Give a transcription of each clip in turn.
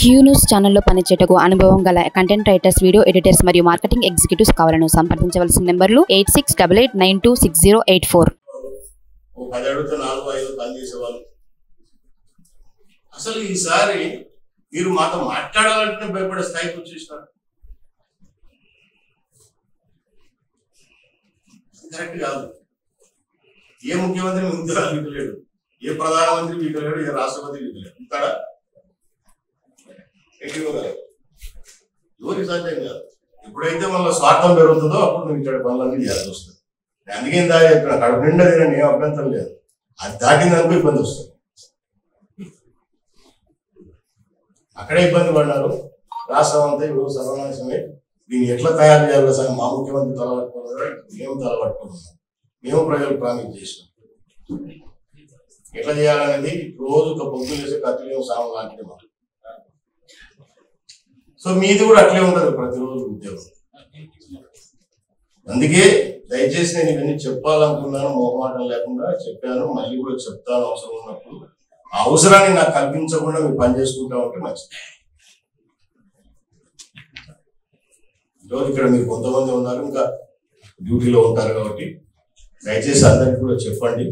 Q news ఛానల్లో పనిచేయటకు అనుభవం గల కంటెంట్ రైటర్స్, వీడియో ఎడిటర్స్ మరియు మార్కెటింగ్ ఎగ్జిక్యూటివ్స్ కావాలను సంప్రదించవలసిన నెంబర్లు 8688926084. అసలు ఈసారి మీరు మాతో మాట్లాడాలంటే భయపడే స్థాయికి వచ్చేసినారు. కరెక్ట్ కాదు. ఏ ముఖ్యమంత్రి ముందుగా విధులేడు, ఏ ప్రధానమంత్రి విధులేడు, ఏ రాష్ట్రపతి విధులేడు. ఇక్కడ ఎవరికి సాధ్యం కాదు. ఎప్పుడైతే మళ్ళీ స్వార్థం పెరుగుతుందో అప్పుడు నువ్వు ఇక్కడ పనులన్నీ చేయాల్సి వస్తుంది. అందుకే ఇక్కడ కడుపు నిండా తినండి, ఏం అభ్యంతరం లేదు. అది దాటిందనుకో ఇబ్బంది వస్తుంది. అక్కడే ఇబ్బంది పడినారు. రాష్ట్రం అంతా ఇప్పుడు సర్వనాశమే. దీన్ని ఎట్లా తయారు చేయాలో సార్ మా ముఖ్యమంత్రి తలబట్టుకున్నారు, మేము తలబట్టుకున్నాం. మేము ప్రజలకు ప్రామిస్ చేసినాం. ఎట్లా చేయాలనేది రోజు ఒక పొద్దులు చేసే కత్తిలేము సాము లాంటిది మాకు. సో మీది కూడా అట్లే ఉంటుంది ప్రతిరోజు ఉద్యోగం. అందుకే దయచేసి నేను ఇవన్నీ చెప్పాలనుకున్నాను, మొహమాటం లేకుండా చెప్పాను. మళ్ళీ కూడా చెప్తాను అవసరం ఉన్నప్పుడు. ఆ అవసరాన్ని నాకు కల్పించకుండా మీరు పని చేసుకుంటా ఉంటే మంచిది. ఈరోజు ఇక్కడ మీరు కొంతమంది ఉన్నారు, ఇంకా డ్యూటీలో ఉంటారు కాబట్టి దయచేసి అందరికీ కూడా చెప్పండి.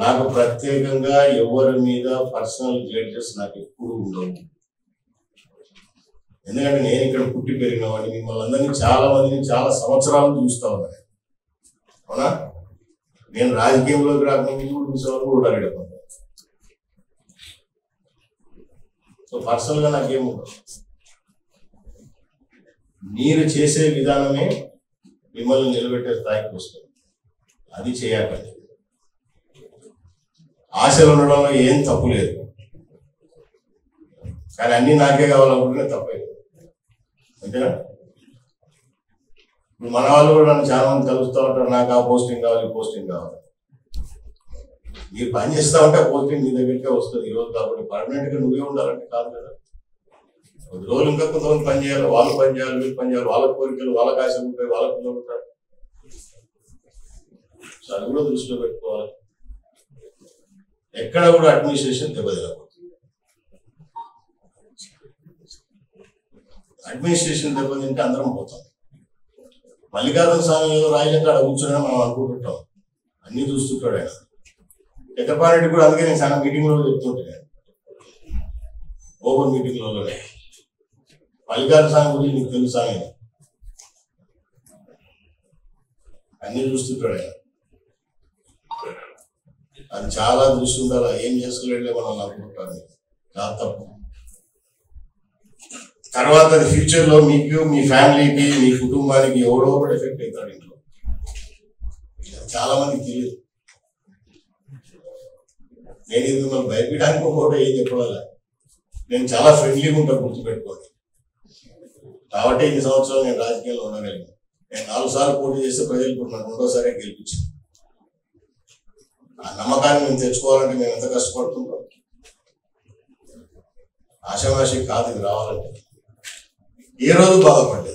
నాకు ప్రత్యేకంగా ఎవరి మీద పర్సనల్ గ్రేడ్జెస్ నాకు ఎప్పుడు ఉండవు. ఎందుకంటే నేను ఇక్కడ పుట్టి పెరిగిన వాడిని, మిమ్మల్ని అందరినీ చాలా మందిని చాలా సంవత్సరాలు చూస్తా ఉన్నాను. అవునా? నేను రాజకీయంలోకి రాకుండా చూసేవాళ్ళు కూడా అడగడం. సో పర్సనల్ గా నాకేముండదు. మీరు చేసే విధానమే మిమ్మల్ని నిలబెట్టే స్థాయికి వస్తుంది. అది చేయాలండి. ఆశలు ఉండడంలో ఏం తప్పు లేదు, కానీ అన్ని నాకే కావాలనుకుంటే తప్పలేదు. అంతేనా? ఇప్పుడు మన వాళ్ళు కూడా నన్ను చాలా మంది కలుస్తూ ఉంటారు, నాకు ఆ పోస్టింగ్ కావాలి, ఈ పోస్టింగ్ కావాలి. మీరు పని చేస్తా ఉంటే ఆ పోస్టింగ్ మీ దగ్గరికే వస్తుంది. ఈరోజు కాబట్టి పర్మనెంట్ గా నువ్వే ఉండాలంటే కాదు కదా. కొద్ది రోజులు ఇంకా కొంతమంది పని చేయాలి, వాళ్ళు పని చేయాలి, వీళ్ళు పని చేయాలి. వాళ్ళ కోరికలు, వాళ్ళ ఆశలు ఉంటాయి, వాళ్ళ పిల్లలు ఉంటారు. సో అది కూడా దృష్టిలో పెట్టుకోవాలి. ఎక్కడ కూడా అడ్మినిస్ట్రేషన్ దెబ్బతినకూడదు. అడ్మినిస్ట్రేషన్ దెబ్బతింటే అందరం పోతాం. మల్లికార్జున స్వామి ఏదో రాయిలెక్క అక్కడ కూర్చొని మనం అనుకుంటుంటాం, అన్ని చూస్తుంటాడు ఆయన. చక్రపాణి కూడా అందుకే నేను చాలా మీటింగ్లో చెప్తుంటాను, ఓపెన్ మీటింగ్లలోనే. మల్లికార్జున స్వామి గురించి నీకు తెలుసు, ఆయన అన్ని చూస్తుంటాడు ఆయన. అది చాలా దృష్టి ఉండాలి. ఏం చేసుకోలేట్లే మనం అనుకుంటాను, చాలా తప్పు. తర్వాత ఫ్యూచర్ లో మీకు, మీ ఫ్యామిలీకి, మీ కుటుంబానికి ఎవడో ఒకటి ఎఫెక్ట్ అవుతాడు ఇంట్లో. చాలా మందికి తెలియదు. నేను ఇది మిమ్మల్ని భయపడడానికి ఒకటి ఏం చెప్పాలి. నేను చాలా ఫ్రెండ్లీగా ఉంటాను, గుర్తుపెట్టుకోండి. కాబట్టి ఇన్ని సంవత్సరాలు నేను రాజకీయాల్లో ఉండగలిగాను. నేను 4 సార్లు పోటీ చేస్తే ప్రజలు ఇప్పుడు నాకు 2వ సారే గెలిపించాను. ఆ నమ్మకాన్ని మేము తెచ్చుకోవాలంటే మేము ఎంత కష్టపడుతుంటాం. ఆశామాషి కాదు ఇది రావాలంటే. ఏ రోజు బాధపడ్డది.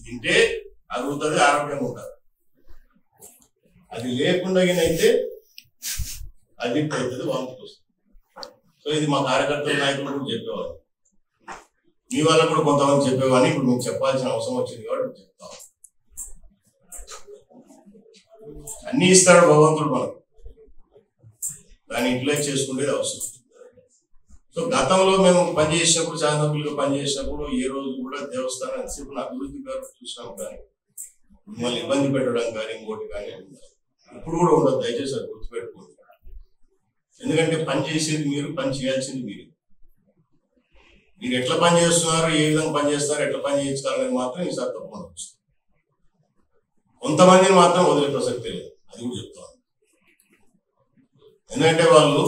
తింటే అరుగుతుంది, ఆరోగ్యంగా ఉంటుంది. అది లేకుండా అయితే అడిక్ట్ అవుతుంది, వాంతుకు వస్తుంది. సో ఇది మా కార్యకర్తల నాయకులు కూడా చెప్పేవాళ్ళు, మీ వాళ్ళకు కూడా కొంతమంది చెప్పేవాడిని. ఇప్పుడు మీకు చెప్పాల్సిన అవసరం వచ్చింది కాబట్టి చెప్తాం. అన్ని ఇస్తాడు భగవంతుడు మనకు, దాన్ని యూటిలైజ్ చేసుకునేది అవసరం. సో గతంలో మేము పనిచేసినప్పుడు, శాంతంగా పనిచేసినప్పుడు ఏ రోజు కూడా దేవస్థానం ఎంతసేపు నా అభివృద్ధి గారు చూసినాం, కానీ మిమ్మల్ని ఇబ్బంది పెట్టడం కానీ ఇంకోటి కానీ ఇప్పుడు కూడా ఉండదు. దయచేసి అది గుర్తుపెట్టుకోండి. ఎందుకంటే పని చేసేది మీరు, పని చేయాల్సింది మీరు. మీరు ఎట్లా పని చేస్తున్నారు, ఏ విధంగా పని చేస్తారు, ఎట్లా పని చేయించాలనేది మాత్రం ఈసారి తప్పకుండా వస్తుంది. కొంతమందిని మాత్రం వదిలే ప్రసక్తే లేదు, అది కూడా చెప్తాను. ఎందుకంటే వాళ్ళు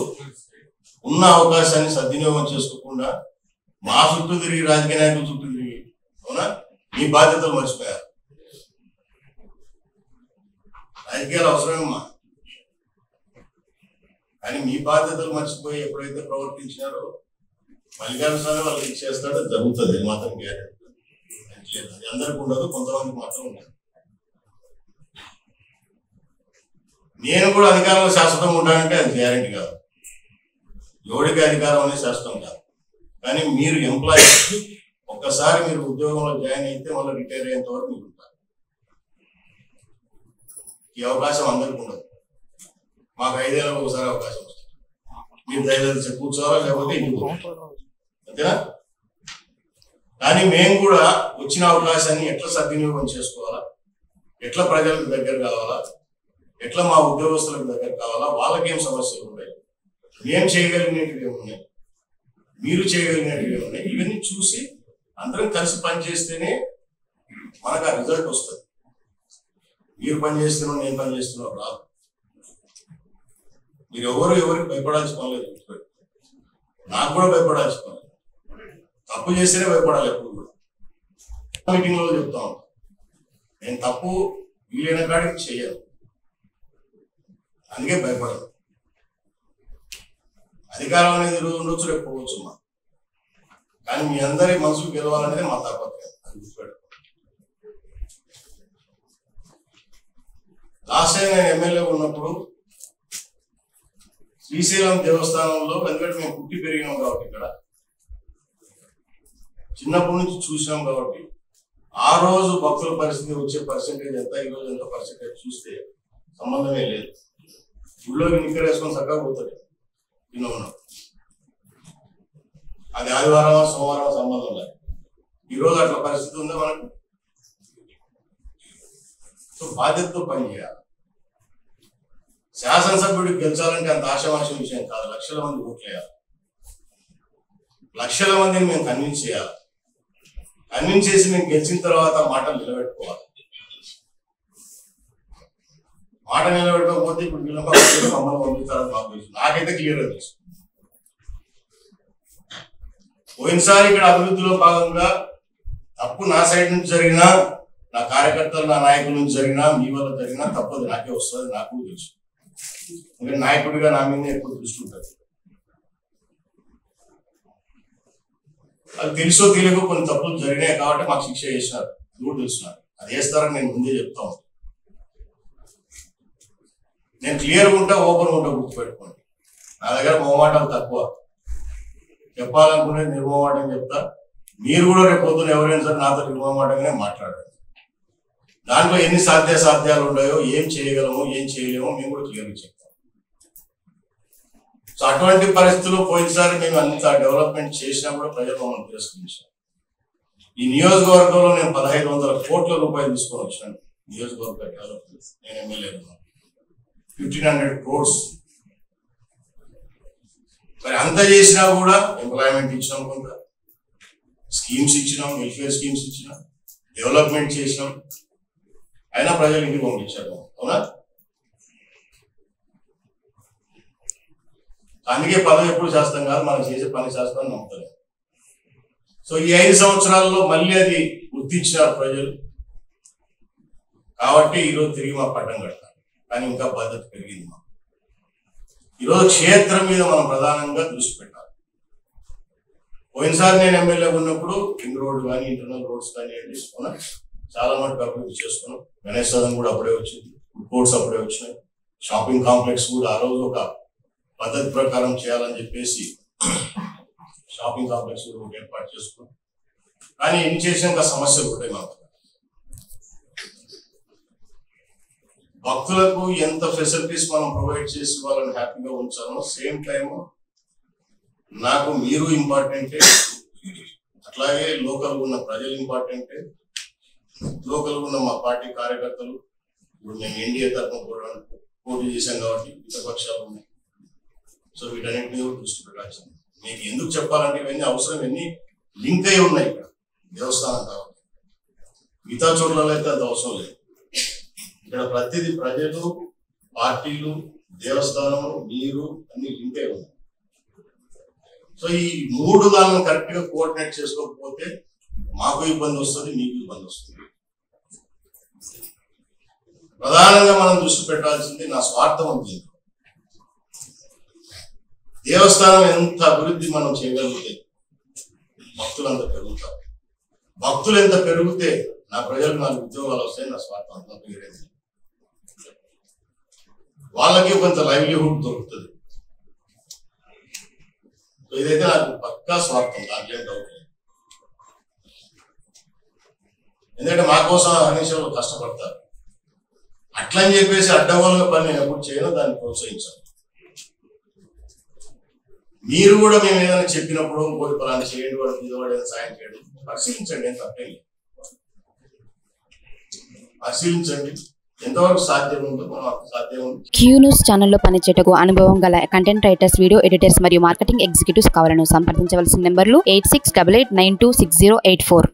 ఉన్న అవకాశాన్ని సద్వినియోగం చేసుకోకుండా మా చుట్టూ తిరిగి, రాజకీయ నాయకుల చుట్టూ తిరిగి, అవునా, మీ బాధ్యతలు మర్చిపోయారు. రాజకీయాలు అవసరమేమ్మా, కానీ మీ బాధ్యతలు మర్చిపోయి ఎప్పుడైతే ప్రవర్తించినారో మల్లికార్జున స్వామి వాళ్ళకి ఇచ్చేస్తాడో జరుగుతుంది. అది మాత్రం గ్యారెంటీ. అది అందరికి ఉండదు, కొంతమందికి మాత్రం ఉండదు. నేను కూడా అధికారంలో శాశ్వతంగా ఉంటానంటే అది గ్యారెంటీ కాదు. ఎవరికి అధికారం అనేది శాస్త్రం కాదు. కానీ మీరు ఎంప్లాయీ, ఒక్కసారి మీరు ఉద్యోగంలో జాయిన్ అయితే మళ్ళీ రిటైర్ అయ్యేంత వరకు మీరు ఉంటారు. ఈ అవకాశం అందరికీ ఉండదు. మాకు 5 ఏళ్ళకు ఒకసారి అవకాశం వస్తుంది. మీరు దయచేసి కూర్చోవాలా, లేకపోతే ఇంటికి అంతేనా? కానీ మేము కూడా వచ్చిన అవకాశాన్ని ఎట్లా సద్వినియోగం చేసుకోవాలా, ఎట్లా ప్రజలకు దగ్గర కావాలా, ఎట్లా మా ఉద్యోగస్తులకు దగ్గర కావాలా, వాళ్ళకేం సమస్యలు ఉన్నాయి, మేము చేయగలిగినవి ఏమున్నాయి, మీరు చేయగలిగినవి ఏమున్నాయి, ఇవన్నీ చూసి అందరం కలిసి పనిచేస్తేనే మనకు ఆ రిజల్ట్ వస్తుంది. మీరు పని చేస్తున్నాం, నేను పని చేస్తున్నాం రాదు. మీరు ఎవరికి భయపడాల్సిన పని లేదు. నాకు కూడా భయపడాల్సిన పని లేదు. తప్పు చేస్తేనే భయపడాలి. ఎప్పుడు కూడా మీటింగ్ లో చెప్తా ఉంటాను, నేను తప్పు వీలైన కాడికి చెయ్యను, అందుకే భయపడదు. అధికారం అనేది ఈరోజు ఉండొచ్చు, రేపు పోవచ్చు మా, కానీ మీ అందరి మనసుకు గెలవాలనేది మా తాపత్రయం. అది గుర్తుపెట్టు. లాస్ట్ టైం నేను ఎమ్మెల్యే ఉన్నప్పుడు శ్రీశైలం దేవస్థానంలో, ఎందుకంటే మేము పుట్టి పెరిగినాం కాబట్టి ఇక్కడ చిన్నప్పటి నుంచి చూసినాం కాబట్టి ఆ రోజు భక్తుల పరిస్థితి, వచ్చే పర్సెంటేజ్ ఎంత, ఈ రోజు ఎంత పర్సెంటేజ్ చూస్తే సంబంధమే లేదు. గుళ్ళోకి నిక్కర వేసుకొని చక్కగా పోతుంది తిన్న ఉన్నాం. అది ఆదివారం సోమవారం సంబంధం లేదు. ఈరోజు అట్లా పరిస్థితి ఉందా మనకు? సో బాధ్యతతో పని చేయాలి. శాసనసభ్యుడికి గెలిచాలంటే అంత ఆశావాసం విషయం కాదు. లక్షల మంది ఓట్లేయాలి, లక్షల మందిని మేము కన్విన్స్ చేయాలి. కన్విన్స్ చేసి మేము గెలిచిన తర్వాత మాటలు నిలబెట్టుకోవాలి. మాట నిలబెట్టుకోకపోతే ఇప్పుడు మమ్మల్ని పంపిస్తారని మాకు తెలుసు. నాకైతే క్లియర్గా తెలుసు. పోయినసారి ఇక్కడ అభివృద్ధిలో భాగంగా తప్పు నా సైడ్ నుంచి జరిగినా, నా కార్యకర్తలు, నా నాయకుల నుంచి జరిగినా, మీ వల్ల జరిగినా తప్పదు నాకే వస్తుంది, నాకు తెలుసు. ఎందుకంటే నాయకుడిగా నా మీద ఎక్కువ దృష్టి ఉంటుంది. అది తెలుసో తెలియకో కొన్ని తప్పులు జరిగినాయి కాబట్టి మాకు శిక్ష చేసినారు, కూడా తెలుస్తున్నారు. అది వేస్తారని నేను ముందే చెప్తా ఉంటాను. నేను క్లియర్గా ఉంటా, ఓపెన్గా ఉంటా, గుర్తుపెట్టుకోండి. నా దగ్గర మొహమాటం తక్కువ, చెప్పాలనుకునే నిర్మమాటం చెప్తా. మీరు కూడా రేపు పొద్దున ఎవరైనా సరే నాతో నిర్మమాటంగానే మాట్లాడండి. దాంట్లో ఎన్ని సాధ్యాలు ఉన్నాయో, ఏం చేయగలమో ఏం చేయలేమో మేము కూడా క్లియర్గా చెప్తాం. సో అటువంటి పరిస్థితుల్లో పోయినసారి మేము అంత డెవలప్మెంట్ చేసినా కూడా ప్రజలు మమ్మల్ని తిరస్కరించారు. ఈ నియోజకవర్గంలో నేను 1500 కోట్ల రూపాయలు తీసుకొని వచ్చినాను. నియోజకవర్గ డెవలప్మెంట్ నేను ఎమ్మెల్యే 1500 crores. మరి అంత చేసినా కూడా ఎంప్లాయ్మెంట్ ఇచ్చినాం, కొంత స్కీమ్స్ ఇచ్చినాం, వెల్ఫేర్ స్కీమ్స్ ఇచ్చినాం, డెవలప్మెంట్ చేసినాం, అయినా ప్రజలు ఇంటికి పంపించారు. అవునా? అందుకే పదవి ఎప్పుడు చేస్తాం కాదు, మనం చేసే పని చేస్తామని నమ్ముతారు. సో ఈ 5 సంవత్సరాల్లో మళ్ళీ అది గుర్తించినారు ప్రజలు కాబట్టి ఈరోజు తిరిగి మా పట్టం కడతారు. కానీ ఇంకా బాధ్యత పెరిగింది. మా ఈరోజు క్షేత్రం మీద మనం ప్రధానంగా దృష్టి పెట్టాలి. పోయినసారి నేను ఎమ్మెల్యే ఉన్నప్పుడు రింగ్ రోడ్ కానీ, ఇంటర్నల్ రోడ్స్ కానీ చాలా మటుకు అభివృద్ధి చేసుకున్నాం. గణేష్ సదన్ కూడా అప్పుడే వచ్చింది, ఫుడ్ కోర్ట్స్ అప్పుడే వచ్చినాయి, షాపింగ్ కాంప్లెక్స్ కూడా ఆ రోజు ఒక పద్ధతి ప్రకారం చేయాలని చెప్పేసి షాపింగ్ కాంప్లెక్స్ ఏర్పాటు చేసుకున్నాం. కానీ ఎన్ని చేసినాక సమస్యలు ఉంటాయి. మాకు భక్తులకు ఎంత ఫెసిలిటీస్ మనం ప్రొవైడ్ చేసి వాళ్ళని హ్యాపీగా ఉంచాలో, సేమ్ టైం నాకు మీరు ఇంపార్టెంటే, అట్లాగే లోకల్ ఉన్న ప్రజలు ఇంపార్టెంటే, లోకల్ ఉన్న మా పార్టీ కార్యకర్తలు. ఇప్పుడు మేము ఎన్డీఏ తరఫున పోటీ చేశాం కాబట్టి విపక్షాలు ఉన్నాయి. సో వీటన్నింటినీ దృష్టి పెట్టాల్సింది. మీకు ఎందుకు చెప్పాలంటే ఇవన్నీ అవసరం, ఇవన్నీ లింక్ అయి ఉన్నాయి. ఇక్కడ దేవస్థానం కాబట్టి మిగతా చోట్లలో అయితే అంత అవసరం లేదు. ఇక్కడ ప్రతిదీ ప్రజలు, పార్టీలు, దేవస్థానము, నీరు అన్ని లింక్ అయి ఉన్నాయి. సో ఈ 3 దాన్ని కరెక్ట్ గా కోఆర్డినేట్ చేసుకోకపోతే మాకు ఇబ్బంది వస్తుంది, మీకు ఇబ్బంది వస్తుంది. ప్రధానంగా మనం దృష్టి పెట్టాల్సింది నా స్వార్థం ఉంది. దేవస్థానం ఎంత అభివృద్ధి మనం చేయగలిగితే భక్తులు అంత పెరుగుతారు. భక్తులు ఎంత పెరిగితే నా ప్రజలకు 4 ఉద్యోగాలు వస్తాయి, నా స్వార్థం అంతా పెరిగేది. వాళ్ళకి కొంత లైవ్లీహుడ్ దొరుకుతుంది. ఇదైతే నాకు పక్కా స్వార్థం, దాంట్లో ఏం డౌట్ లేదు. ఎందుకంటే మా కోసం అన్నిషాలు కష్టపడతారు. అట్లా అని చెప్పేసి అడ్డగోలుగా పని నేను ఎప్పుడు చేయను, దాన్ని ప్రోత్సహించాను. మీరు కూడా మేము ఏదైనా చెప్పినప్పుడు ఇంకోటి పలానా చేయండి, వాడు ఇదివాడు ఏదైనా సాయం చేయండి, పరిశీలించండి, ఏం తప్పేం లేదు. పరిశీలించండి, ఎంతవరకు సాధ్యం ఉందో మనం సాధ్యం ఉంది. క్యూ న్యూస్ ఛానల్లో పనిచేయటకు అనుభవం గల కంటెంట్ రైటర్స్, వీడియో ఎడిటర్స్ మరియు మార్కెటింగ్ ఎగ్జిక్యూటివ్స్ కావాలను సంప్రదించవలసిన నెంబర్లు 8688926084.